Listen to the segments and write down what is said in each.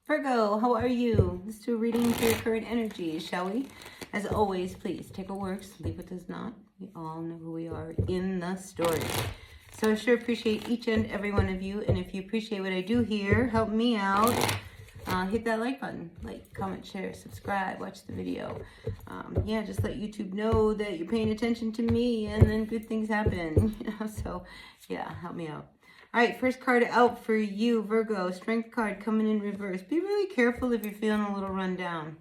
Virgo, how are you? Let's do a reading for your current energy, shall we? As always, please take what works, leave what does not. We all know who we are in the story. So I sure appreciate each and every one of you. And if you appreciate what I do here, help me out. Hit that like button. Like, comment, share, subscribe, watch the video. Yeah, just let YouTube know that you're paying attention to me, and then good things happen. So yeah, help me out. All right, first card out for you, Virgo. Strength card coming in reverse. Be really careful if you're feeling a little run down.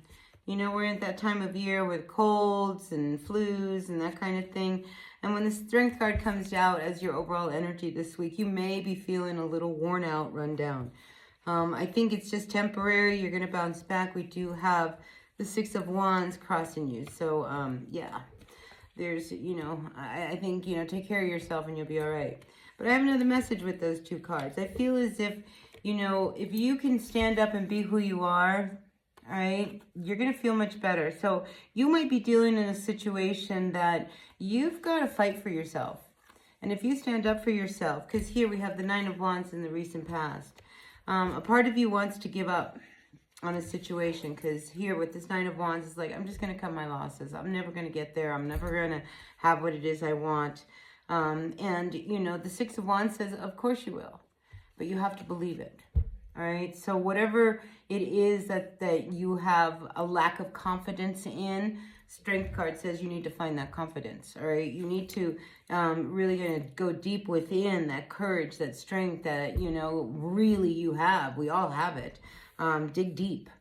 You know, we're at that time of year with colds and flus and that kind of thing. And when the strength card comes out as your overall energy this week, you may be feeling a little worn out, run down. I think it's just temporary. You're going to bounce back. We do have the Six of Wands crossing you. So, yeah, there's, I think, take care of yourself and you'll be all right. But I have another message with those two cards. I feel as if, if you can stand up and be who you are, all right, you're going to feel much better. So you might be dealing in a situation that you've got to fight for yourself. And if you stand up for yourself, because here we have the Nine of Wands in the recent past, a part of you wants to give up on a situation, because here with this Nine of Wands, it's like, I'm just going to cut my losses. I'm never going to get there. I'm never going to have what it is I want. And, the Six of Wands says, of course you will, but you have to believe it. All right. So whatever it is that you have a lack of confidence in, Strength card says you need to find that confidence. All right. You need to really gonna go deep within that courage, that strength that, really you have. We all have it. Dig deep,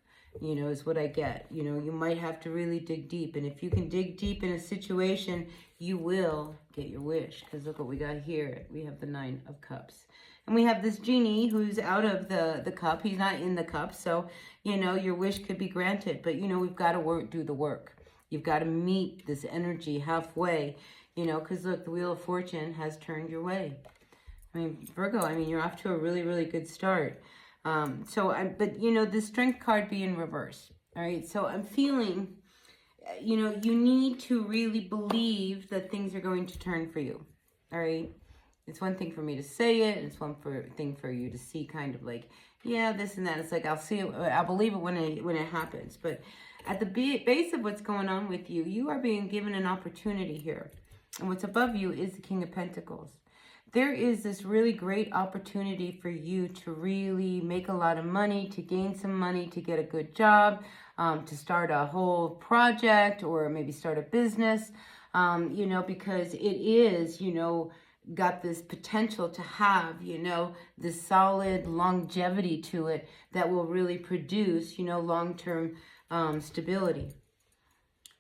is what I get. You might have to really dig deep. And if you can dig deep in a situation, you will get your wish. Because look what we got here. We have the Nine of Cups. And we have this genie who's out of the cup. He's not in the cup. So, your wish could be granted. But, we've got to do the work. You've got to meet this energy halfway, because look, the Wheel of Fortune has turned your way. I mean, Virgo, you're off to a really, really good start. But the Strength card be in reverse. All right. So I'm feeling, you need to really believe that things are going to turn for you. All right. It's one thing for me to say it. It's one thing for you to see kind of like, yeah, this and that. It's like, I'll see it. I'll believe it when it happens. But at the base of what's going on with you, you are being given an opportunity here. And what's above you is the King of Pentacles. There is this really great opportunity for you to really make a lot of money, to gain some money, to get a good job, to start a whole project or maybe start a business, because it is, got this potential to have, this solid longevity to it that will really produce, long-term stability.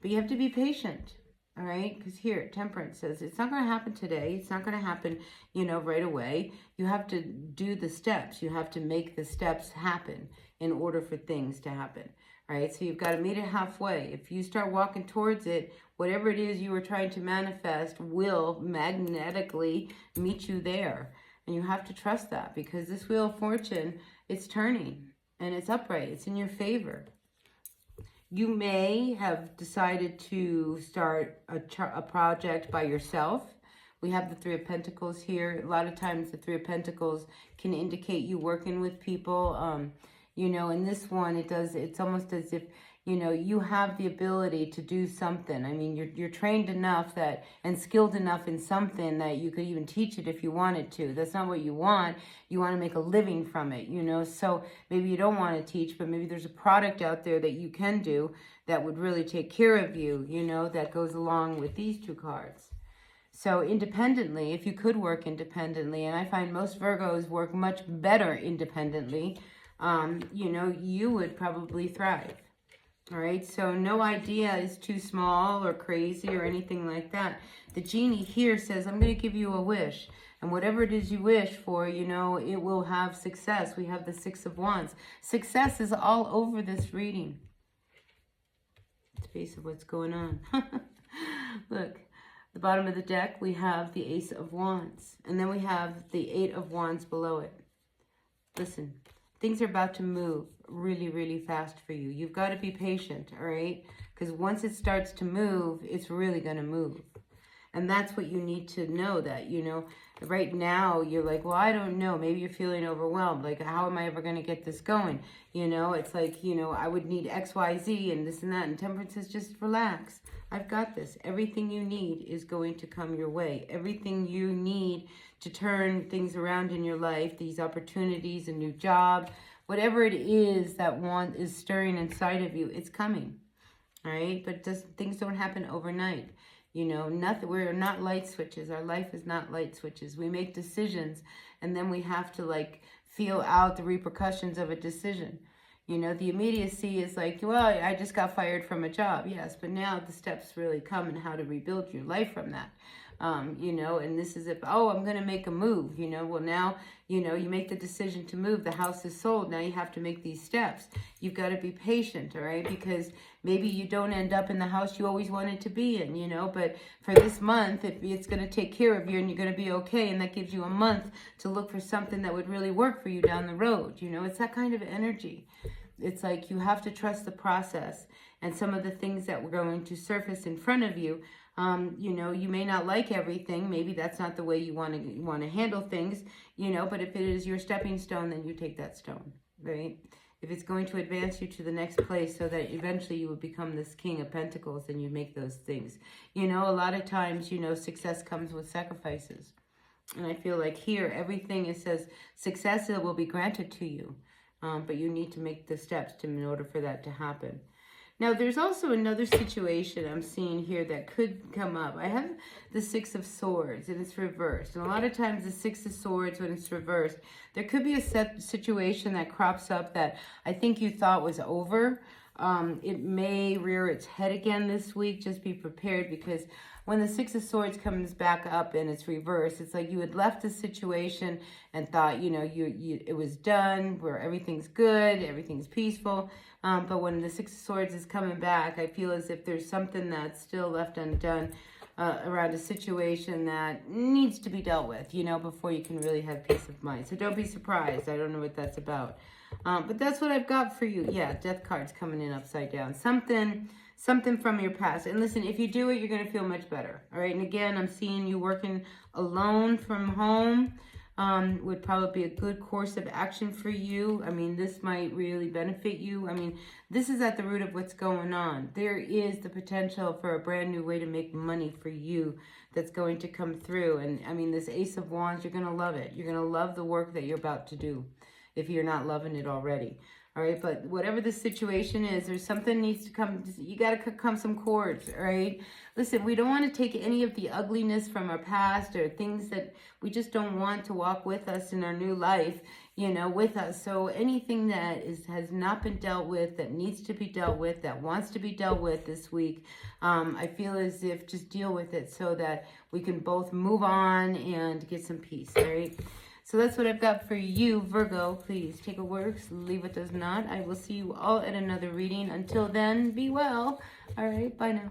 But you have to be patient. All right, because here, Temperance says, it's not going to happen today. It's not going to happen, right away. You have to do the steps. You have to make the steps happen in order for things to happen. All right, so you've got to meet it halfway. If you start walking towards it, whatever it is you were trying to manifest will magnetically meet you there. And you have to trust that, because this Wheel of Fortune, it's turning and it's upright. It's in your favor. You may have decided to start a project by yourself. We have the Three of Pentacles here. A lot of times the Three of Pentacles can indicate you working with people. In this one, it's almost as if, you have the ability to do something. You're trained enough and skilled enough in something that you could even teach it if you wanted to. That's not what you want. You want to make a living from it, So maybe you don't want to teach, but maybe there's a product out there that you can do that would really take care of you, that goes along with these two cards. So independently, if you could work independently, and I find most Virgos work much better independently, you would probably thrive. All right, so no idea is too small or crazy or anything like that. The genie here says, I'm going to give you a wish. And whatever it is you wish for, it will have success. We have the Six of Wands. Success is all over this reading. Let's face it, what's going on. Look, the bottom of the deck, we have the Ace of Wands. And then we have the Eight of Wands below it. Listen. Things are about to move really, really fast for you. You've got to be patient, all right? Because once it starts to move, it's really going to move. And that's what you need to know, that, you know, right now you're like, well, I don't know. Maybe you're feeling overwhelmed. Like, how am I ever going to get this going? You know, it's like, you know, I would need X, Y, Z and this and that. And Temperance is just relax. I've got this. Everything you need is going to come your way. Everything you need to turn things around in your life, these opportunities, a new job, whatever it is that is stirring inside of you, it's coming. All right? But things don't happen overnight. You know, we're not light switches. Our life is not light switches. We make decisions, and then we have to, like, feel out the repercussions of a decision. You know, the immediacy is like, well, I just got fired from a job. Yes, but now the steps really come in how to rebuild your life from that. You know, and this is I'm going to make a move, you know. Well, now, you know, you make the decision to move. The house is sold. Now you have to make these steps. You've got to be patient, all right? Because maybe you don't end up in the house you always wanted to be in, you know. But for this month, it's going to take care of you and you're going to be okay. And that gives you a month to look for something that would really work for you down the road. You know, it's that kind of energy. It's like you have to trust the process and some of the things that were going to surface in front of you. You know, you may not like everything. Maybe that's not the way you want to handle things, you know, but if it is your stepping stone, then you take that stone, right? If it's going to advance you to the next place so that eventually you would become this King of Pentacles, then you make those things. You know, a lot of times, you know, success comes with sacrifices. And I feel like here, everything, it says success will be granted to you. But you need to make the steps in order for that to happen. Now, there's also another situation I'm seeing here that could come up. I have the Six of Swords, and it's reversed. And a lot of times the Six of Swords, when it's reversed, there could be a situation that crops up that I think you thought was over. It may rear its head again this week. Just be prepared, because when the Six of Swords comes back up and it's reversed, it's like you had left the situation and thought, you know, it was done, where everything's good, everything's peaceful. But when the Six of Swords is coming back, I feel as if there's something that's still left undone around a situation that needs to be dealt with, you know, before you can really have peace of mind. So don't be surprised. I don't know what that's about. But that's what I've got for you. Yeah, Death card's coming in upside down. Something from your past. And listen, if you do it, you're going to feel much better. All right. And again, I'm seeing you working alone from home. Would probably be a good course of action for you. I mean, this might really benefit you. I mean, this is at the root of what's going on. There is the potential for a brand new way to make money for you that's going to come through. And I mean, this Ace of Wands, you're going to love it. You're going to love the work that you're about to do if you're not loving it already. All right, but whatever the situation is, there's something needs to come. You got to come some cords, all right? Listen, we don't want to take any of the ugliness from our past or things that we just don't want to walk with us in our new life, you know, with us. So anything that has not been dealt with, that needs to be dealt with, that wants to be dealt with this week, I feel as if just deal with it so that we can both move on and get some peace, all right? So that's what I've got for you, Virgo. Please take what works, leave what does not. I will see you all at another reading. Until then, be well. All right, bye now.